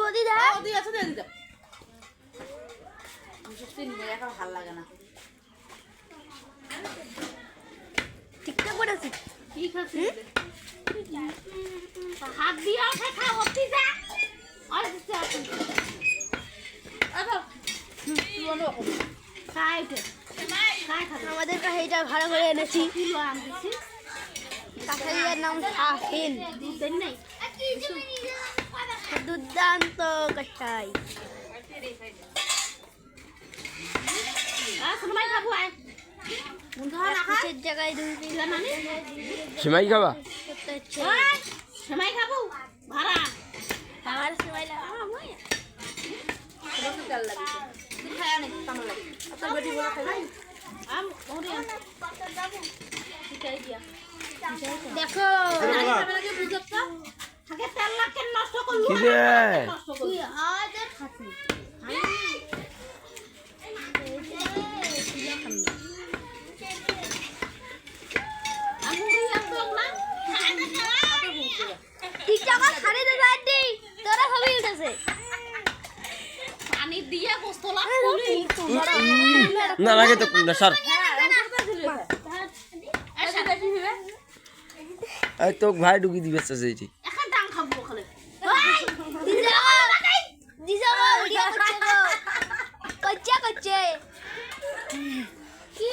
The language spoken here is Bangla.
ওদি দা ওদি আছে দিয়ে দিতে মিষ্টি নিয়ে এখন ভালো লাগে না ঠিকঠাক করেছি কি খাচ্ছিস হাত দিয়ে খা ওদি যা আর দিতে আছে আবার খাইতে আমাদের কাহিটা ভাড়া করে এনেছি কিলো আনতেছি কাহিয়ার নাম শাহিন দুধ নেই দুর্দান্ত কাঠাই সময় খাবো আয় কিসের জায়গায় দুই সেমাই খাবা সময় খাবো ভাড়া আমার সময় তেল লাগে তুই খায় অনেক কেমন লাগে আপনার বেটি বলে খাই আম ওরে শিখাই দিয়া দেখো লাগে বুঝতো আগে তেল লাগে নষ্ট করলু কি রে নষ্ট করলু আদের খাসি টিকটকার সাড়ে দে লাড্ডি তোরা সবই উঠেছে পানি দিয়ে গোস্তলা না লাগে তো না স্যার এই তো ভাই ঢুকি দিবে চাইছি এখন ডাং খাবো খালি দিশা ভিডিও করছে করছে কি